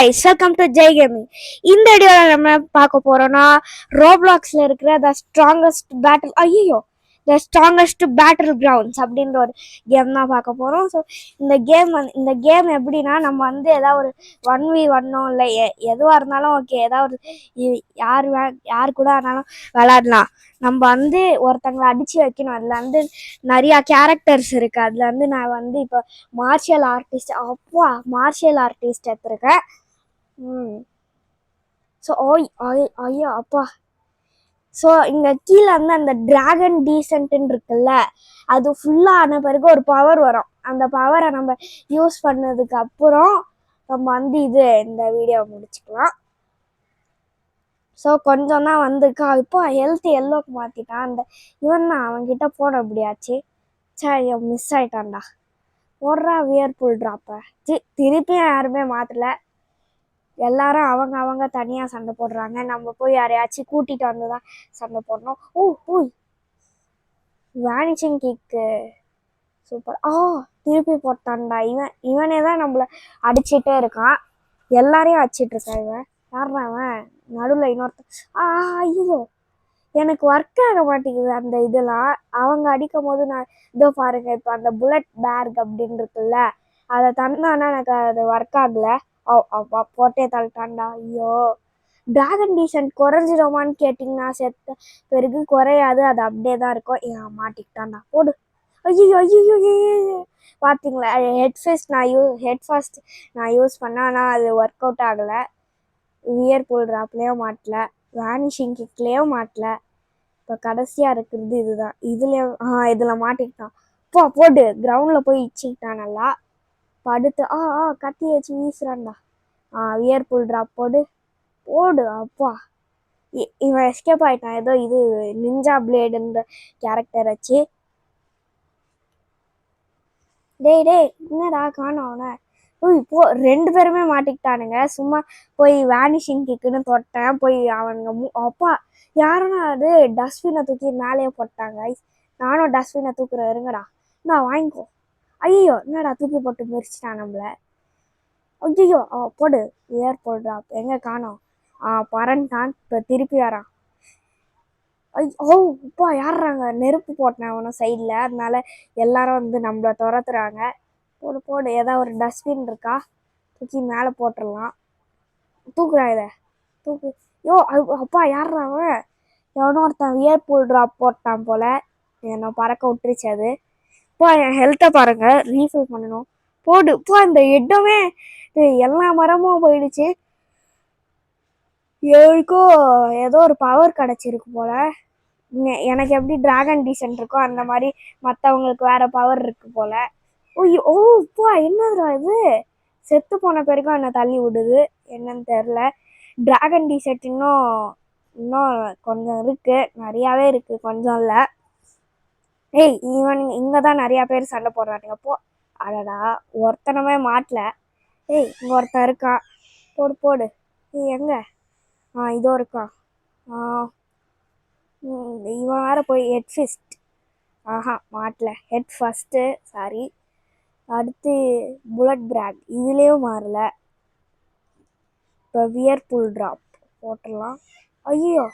guys, welcome to Jay Gaming. இந்த வீடியோல நம்ம பார்க்க போறோம்னா ரோப்ளாக்ஸ்ல இருக்கிற the strongest battle grounds அப்படின்ற ஒரு கேம் தான் பார்க்க போறோம். ஸோ இந்த கேம் எப்படின்னா நம்ம வந்து ஏதாவது ஒரு 1v1 இல்லை எதுவாக இருந்தாலும் ஓகே, ஏதாவது யார் கூட இருந்தாலும் விளையாடலாம். நம்ம வந்து ஒருத்தங்களை அடிச்சு வைக்கணும். அதில் வந்து நிறையா கேரக்டர்ஸ் இருக்கு. அதில் வந்து நான் வந்து இப்போ மார்ஷியல் ஆர்டிஸ்ட் எடுத்திருக்கேன். ஸோ ஐயோ அப்பா. ஸோ இங்கே கீழே வந்து அந்த டிராகன் டீசன்ட்னு இருக்குல்ல, அது ஃபுல்லாக ஆன பிறகு ஒரு பவர் வரும். அந்த பவரை நம்ம யூஸ் பண்ணதுக்கு அப்புறம் நம்ம வந்து இந்த வீடியோ முடிச்சுக்கலாம். ஸோ கொஞ்சம் தான் வந்திருக்கா. இப்போ ஹெல்த் எல்லோக்கு மாற்றிட்டான். இவன் தான் அவன்கிட்ட போட முடியாச்சு. மிஸ் ஆயிட்டான்டா. போடுறா வியர்புல் ட்ராப்பை. திருப்பியும் யாருமே மாற்றல. எல்லாரும் அவங்க தனியாக சண்டை போடுறாங்க. நம்ம போய் யாரையாச்சும் கூட்டிகிட்டு வந்து தான் சண்டை போடணும். ஓய் வேனிஷிங் கிக்கு சூப்பர். திருப்பி போட்டான்டா. இவனே தான் நம்மளை அடிச்சுட்டே இருக்கான். எல்லாரையும் அடிச்சிட்டு இருக்கான் இவன். யாருன்னா அவன் நடுவில் இன்னொருத்தன். ஐயோ எனக்கு ஒர்க் ஆக மாட்டேங்குது அந்த இதெல்லாம். அவங்க அடிக்கும் போது நான் இதோ பாருங்க, இப்போ அந்த புல்லட் பேக் அப்படின்னு இருக்குல்ல, அதை தந்தானா எனக்கு அது ஒர்க் ஆகலை. போட்டே தள்ளிட்டான்டா. ஐயோ டிராகன் டீசன்ட் குறைஞ்சிடுமான்னு கேட்டிங்கன்னா செத்த பிறகு குறையாது, அது அப்படியே தான் இருக்கும். மாட்டிக்கிட்டான்டா. போடு. ஐயோ பார்த்தீங்களா, ஹெட் ஃபர்ஸ்ட் நான் யூஸ் பண்ணேன். ஆனால் அது ஒர்க் அவுட் ஆகலை. வியர்பூல் ட்ராப்லேயும் மாட்டல, வேனிஷிங் கிக்லேயும் மாட்டல. இப்போ கடைசியாக இருக்கிறது இதுதான். இதில் மாட்டிக்கிட்டான். போடு. கிரவுண்டில் போய் இச்சிக்கிட்டான் நல்லா. படுத்து கத்தி வச்சு வீசுறான்டா. வியர்பூல் ட்ராப் போடு. அப்பா இவன் எஸ்கேப் ஆயிட்டான். ஏதோ நிஞ்சா பிளேடுன்ற கேரக்டர் வச்சு. டேய் என்னடா காணோம் அவனை. ரெண்டு பேருமே மாட்டிக்கிட்டானுங்க. சும்மா போய் வேனிஷிங் கிக்குன்னு தொட்டேன். போய் அவனுங்க அப்பா யாருன்னா அது டஸ்ட்பினை தூக்கி மேலேயே போட்டாங்க. நானும் டஸ்ட்பினை தூக்குறேன், இருங்கடா. நான் வாங்கிக்கோ. ஐயோ என்னடா தூக்கி போட்டு மிரிச்சிட்டான் நம்மள. ஐயோ போடு வியர்பூல் ட்ராப். எங்க காணோம். பறன்ட்டான். இப்போ திருப்பி வரான். அப்பா யாருறாங்க. நெருப்பு போட்டேன் அவனும் சைடில். அதனால எல்லாரும் வந்து நம்மளை துரத்துறாங்க. போடு. ஏதாவது ஒரு டஸ்ட்பின் இருக்கா, தூக்கி மேலே போட்டுடலாம். தூக்குறான் இதை தூக்கு. அப்பா யாருறான். எவனோ ஒருத்தன் வியர்பூல் ட்ராப் போட்டான் போல, என்னை பறக்க விட்டுருச்சு அது. என் ஹெல்த்தை பாருங்க, ரீஃபில் பண்ணணும். போடு. இந்த இடமே எல்லா மரமும் போயிடுச்சு. எவருக்கோ ஏதோ ஒரு பவர் கிடச்சிருக்கு போல. எனக்கு எப்படி டிராகன் டீசன்ட் இருக்கோ அந்த மாதிரி மற்றவங்களுக்கு வேற பவர் இருக்கு போல. என்னதுடா இது. செத்து போன பிறகும் என்னை தள்ளி விடுது, என்னன்னு தெரில. டிராகன் டீசன்ட் இன்னும் கொஞ்சம் இருக்கு, நிறையாவே இருக்கு, கொஞ்சம் இல்லை. இவன் இங்கே தான் நிறையா பேர் சண்டை போடுறானுங்க. அடடா ஒருத்தனமே மாட்டல. இங்கே ஒருத்தன் இருக்கான். போடு. எங்க இதோ இருக்கான். இவன் வேற போய் ஹெட் ஃபிஸ்ட். மாட்டல. Head first sorry. அடுத்து புல்லட் பேக், இதுலேயும் மாறல. இப்போ வியர்பூல் ட்ராப் போட்டுடலாம். ஐயோ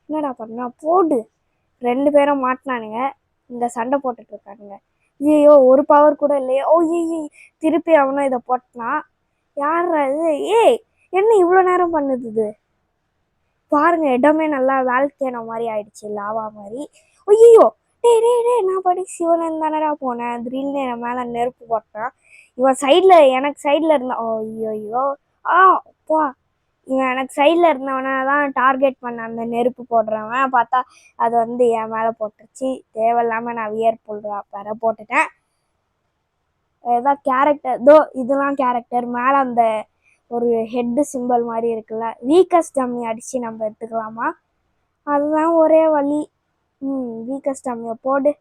என்னடா பண்ணா. போடு. ரெண்டு பேரும் மாட்டினானுங்க. இந்த சண்டை போட்டுட்டு இருக்கானுங்க. ஐயோ ஒரு பவர் கூட இல்லையே. திருப்பி அவனும் இதை போட்டான். யாரா இது. என்ன இவ்வளோ நேரம் பண்ணுது இது. பாருங்க இடமே நல்லா வால்கேனோ மாதிரி ஆயிடுச்சு, லாவா மாதிரி. ஐயோ டேய் நான் படி சிவன் தானடா போனேன். திடீர்னு என் மேலே நெருப்பு போட்டான். இவன் சைடில் எனக்கு சைடில் இருந்தான். ஐயோ அப்பா இவன் எனக்கு சைடில் இருந்தவனை தான் டார்கெட் பண்ண அந்த நெருப்பு போடுறவன். பார்த்தா அது வந்து என் மேலே போட்டுருச்சு. தேவையில்லாமல் நான் வியர்பூல் ட்ராப் வேற போட்டுட்டேன். ஏதாவது கேரக்டர் இதெல்லாம் கேரக்டர் மேலே அந்த ஒரு ஹெட்டு சிம்பிள் மாதிரி இருக்குல்ல, வீக்கஸ்ட் டம்மி அடித்து நம்ம எடுத்துக்கலாமா. அதுதான் ஒரே வழி. வீக்கஸ்ட் டம்மியை போடு.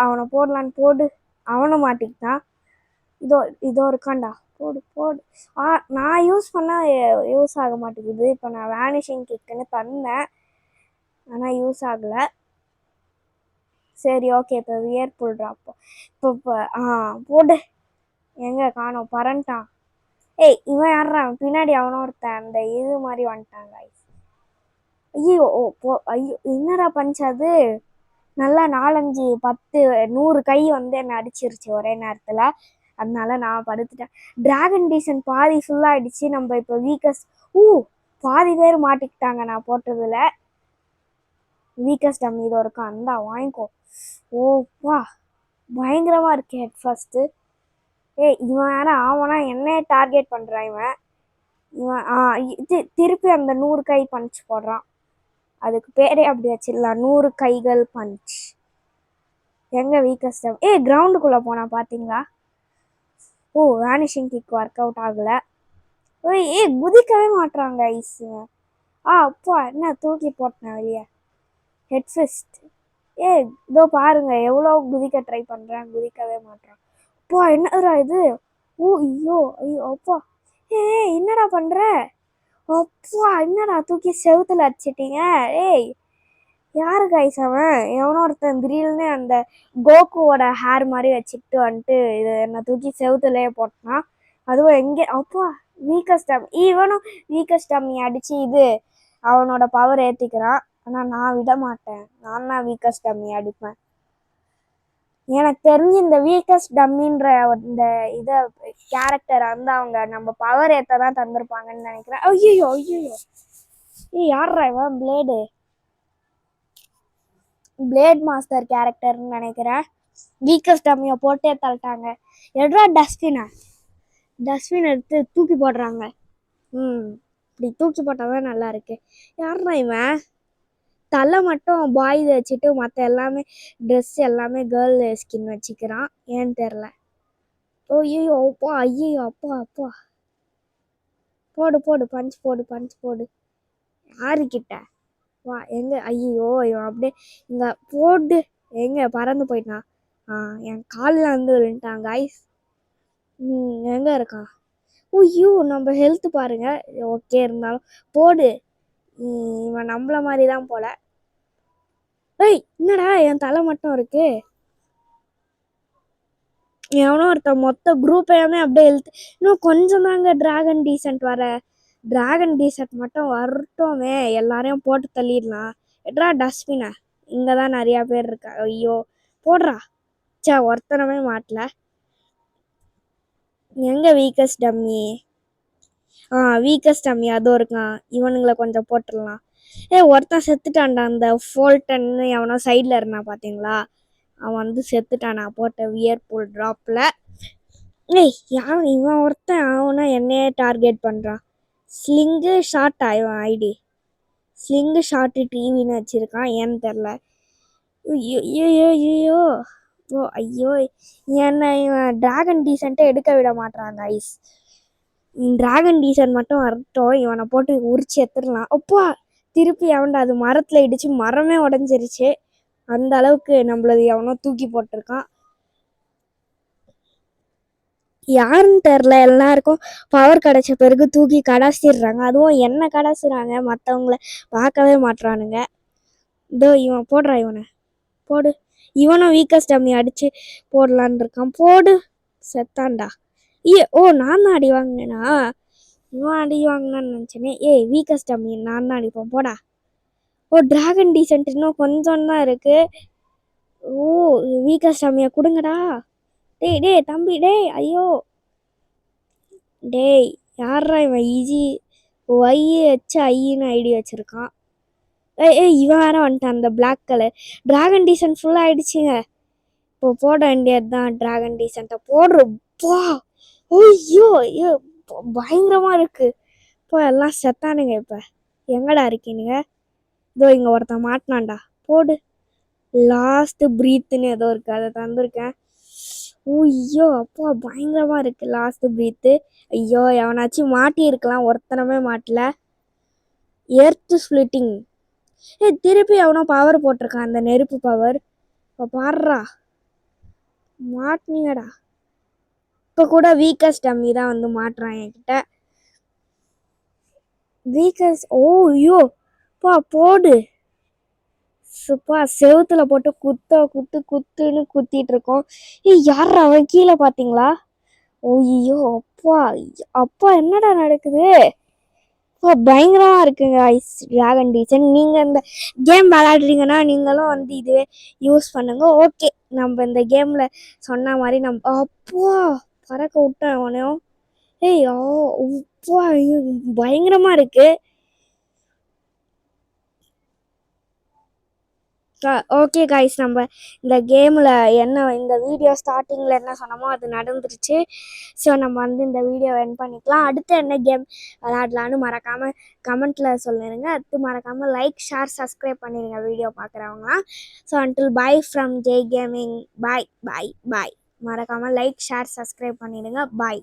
அவனை போடலான்னு போடு. அவனை மாட்டிக்கிட்டான். இதோ இருக்கான்டா. போடு. நான் யூஸ் பண்ணால் யூஸ் ஆக மாட்டேங்குது. இப்போ நான் வேனிஷிங் கிக்குன்னு தந்தேன், ஆனால் யூஸ் ஆகலை. சரி ஓகே. இப்போ வியர்பூல் ட்ராப் இப்போ போடு. எங்கே காணோம். பறன்ட்டான். ஏய் இவன் யாருறான் பின்னாடி அவனும் ஒருத்தன் அந்த இது மாதிரி வந்துட்டாங்க. ஐயோ ஐயோ என்னடா பஞ்சாது நல்லா 4 5 10 100 கை வந்து என்னை அடிச்சிருச்சு ஒரே நேரத்தில். அதனால நான் படுத்துட்டேன். டிராகன் டீசன் பாதி ஃபுல்லாகிடுச்சு. நம்ம இப்போ வீக்கஸ்ட் பாதி பேர் மாட்டிக்கிட்டாங்க நான் போட்டதில். வீக்கஸ்ட் டம்மி இதோ இருக்கும் அந்த வாங்கிக்கோ. ஓப்பா பயங்கரமாக இருக்கு ஹெட் ஃபர்ஸ்ட்டு. இவன் வேற ஆவனா என்னையே டார்கெட் பண்ணுறான் இவன். திருப்பி அந்த 100 கை பஞ்ச் போடுறான். அதுக்கு பேரே அப்படி வச்சிடலாம், 100 கைகள் பஞ்ச். எங்க வீக்கஸ்ட் கிரவுண்டுக்குள்ளே போனா பார்த்தீங்களா? வேனிஷிங் கிக் ஒர்க் அவுட் ஆகலை. குதிக்கவே மாட்டுறாங்க ஐஸ். அப்பா என்ன தூக்கி போட்டேன் வெளியே. Head fist. இதோ பாருங்க எவ்வளோ குதிக்க ட்ரை பண்ணுறேன், குதிக்கவே மாட்டேறான். அப்பா என்னடா இது? ஐயோ ஐயோ அப்பா. என்னடா பண்ற? அப்பா என்னடா தூக்கி செவுத்துல அடிச்சிட்டீங்க? யாரு கைஸ் அவன்? எவனோ ஒருத்தன் திடீர்னு அந்த கோகுவோட ஹேர் மாதிரி வச்சுக்கிட்டு வந்துட்டு இது என்னை தூக்கி செவுத்துலேயே போட்டான். அதுவும் எங்கே அப்பா வீக்கஸ்ட் டம்மி. இவனும் வீக்கஸ்ட் டம்மி அடிச்சு இது அவனோட பவர் ஏற்றிக்கிறான். ஆனால் நான் விட மாட்டேன், நான் தான் வீக்கஸ்ட் டம்மி அடிப்பேன். எனக்கு தெரிஞ்சு இந்த வீக்கஸ்ட் டம்மின்ற இந்த இதை கேரக்டர் வந்து அவங்க நம்ம பவர் ஏற்ற தான் தந்திருப்பாங்கன்னு நினைக்கிறேன். ஐயோ ஐயோ யார்ரா இவன்? பிளேட் மாஸ்டர் கேரக்டர்னு நினைக்கிறேன். வீக்கஸ்ட் டம்மியை போட்டே தள்ளிட்டாங்க. எட்ரா டஸ்ட்பின் எடுத்து தூக்கி போடுறாங்க. இப்படி தூக்கி போட்டால் தான் நல்லா இருக்கு. யார்ரா இவன்? தலை மட்டும் பாய்ஸ் வச்சுட்டு மற்ற எல்லாமே ட்ரெஸ் எல்லாமே கேர்ள் ஸ்கின் வச்சுக்கிறான், ஏன்னு தெரில. ஐயோ அப்பா ஐயோ அப்பா அப்பா. போடு போடு பஞ்ச் போடு பஞ்ச் போடு. யாருக்கிட்ட வா எங்க? ஐயோ இவன் அப்படியே இங்கே போட்டு எங்கே பறந்து போயிட்டான். என் காலில் வந்து விழுந்துட்டான் கைஸ். எங்கே இருக்கான்? ஐயோ நம்ம ஹெல்த் பாருங்க. ஓகே இருந்தாலும் போடு. இவன் நம்மள மாதிரி தான் போல. என்னடா என் தலை மட்டும் இருக்கு? எவனோ ஒருத்தன் மொத்த குரூப்பையுமே அப்படியே இன்னும் கொஞ்சம் தாங்க டிராகன் டீசன்ட் வர. டிராகன் டீசன்ட் மட்டும் வரட்டுமே, எல்லாரையும் போட்டு தள்ளிடலாம். எட்ரா டஸ்ட்பினா? இங்கே தான் நிறையா பேர் இருக்கா. ஐயோ போடுறா. ஒருத்தனமே மாட்டல. எங்க வீக்கஸ்ட் டம்மி? வீக்கஸ்ட் டம்மி அதோ இருக்கான். இவனுங்களை கொஞ்சம் போட்டுடலாம். ஒருத்தன் செத்துட்டான்டா. அந்த ஃபோல்டன்னு எவனோ சைடில் இருந்தான் பார்த்தீங்களா? அவன் வந்து செத்துட்டான் நான் போட்ட வியர்பூல் ட்ராப்பில். யார் இவன்? ஒருத்தன் அவனா என்னையே டார்கெட் பண்ணுறான். ஸ்லிங்கு ஷார்ட்டா இவன் ஐடி? ஸ்லிங்கு ஷார்ட்டு டிவின்னு வச்சுருக்கான், ஏன்னு தெரில. ஐயோ ஐயோ என்னை இவன் டிராகன் டீசன்ட்டை எடுக்க விட மாட்டான் ஐஸ். டிராகன் டீசன்ட் மட்டும் வரட்டும், இவனை போட்டு உரிச்சு எடுத்துடலாம். அப்பா திருப்பி அவன்டா அது மரத்தில் இடிச்சு மரமே உடஞ்சிருச்சு. அந்த அளவுக்கு நம்மளது எவனோ தூக்கி போட்டிருக்கான். யாருன்னு தெரில. எல்லாருக்கும் பவர் கிடைச்ச பிறகு தூக்கி கடாசிடுறாங்க. அதுவும் என்ன கடாசுறாங்க, மற்றவங்கள பார்க்கவே மாட்டுறானுங்க. இதோ இவன் போடுறா, இவனை போடு. இவனும் வீக்கஸ்ட் டம்மி அடிச்சு போடலான் இருக்கான். போடு. செத்தான்டா. நான் தான் அடி வாங்கினேனா? இவன் அடி வாங்கினான்னு நினச்சேனே. வீக்கஸ்ட் டம்மி நான் தான் அடிப்பேன், போடா. டிராகன் டீசன்ட் இன்னும் கொஞ்சம் தான் இருக்கு. வீக்கஸ்ட் டம்மியை கொடுங்கடா. டேய் தம்பி டேய். ஐயோ டேய் யாரா இவன்? ஈஸி YHIன்னு ஐடி வச்சிருக்கான். இவன் வேற வந்துட்டான். அந்த பிளாக் கலர் டிராகன் டீசன்ட் ஃபுல்லாக ஆயிடுச்சுங்க. இப்போ போட வேண்டியது தான் டிராகன் டீசன்ட்டை போடுறப்பா. ஐயோ ஐயோ பயங்கரமாக இருக்கு. இப்போ எல்லாம் செத்தானுங்க. இப்போ எங்கடா இருக்கீனுங்க? இதோ இங்கே ஒருத்தன் மாட்டினான்டா. போடு. லாஸ்ட் பிரீத்துன்னு ஏதோ இருக்கு, அதை தந்திருக்கேன். ஐயோ அப்பா பயங்கரமா இருக்கு லாஸ்ட் பிரீத்து. ஐயோ எவனாச்சும் மாட்டி இருக்கலாம், ஒருத்தனமே மாட்டல. Earth splitting. திருப்பி எவனோ பவர் போட்டிருக்கான், அந்த நெருப்பு பவர். இப்போ பாடுறா மாட்டினீங்கடா. இப்போ கூட வீக்கஸ்ட் டம்மி தான் வந்து மாட்டுறான் என்கிட்ட. வீக்கஸ்ட் ஐயோ போடு. சுப்பா செவுத்துல போட்டு குத்துன்னு குத்திட்டு இருக்கோம். யாரா அவன்? கீழே பார்த்தீங்களா? ஓய்யோ அப்பா அப்பா என்னடா நடக்குது? பயங்கரமா இருக்குங்க ஐஸ் டிராகன் டீச்சர். நீங்க இந்த கேம் விளையாடுறீங்கன்னா நீங்களும் வந்து இதுவே யூஸ் பண்ணுங்க. ஓகே, நம்ம இந்த கேம்ல சொன்ன மாதிரி நம்ம அப்பா பறக்க விட்டேன் அவனையும். ஏய் அப்பா பயங்கரமா இருக்கு. ஓகே காய்ஸ், நம்ம இந்த கேமில் இந்த வீடியோ ஸ்டார்டிங்கில் என்ன சொன்னோமோ அது நடந்துருச்சு. ஸோ நம்ம வந்து இந்த வீடியோ என் பண்ணிக்கலாம். அடுத்து என்ன கேம் விளையாடலான்னு மறக்காமல் கமெண்ட்டில் சொல்லிடுங்க. அடுத்து மறக்காமல் லைக் ஷேர் சப்ஸ்கிரைப் பண்ணிடுங்க வீடியோ பார்க்குறவங்களாம். So until bye from Jai gaming. Bye bye bye. மறக்காமல் லைக் ஷேர் சப்ஸ்கிரைப் பண்ணிடுங்க. பாய்.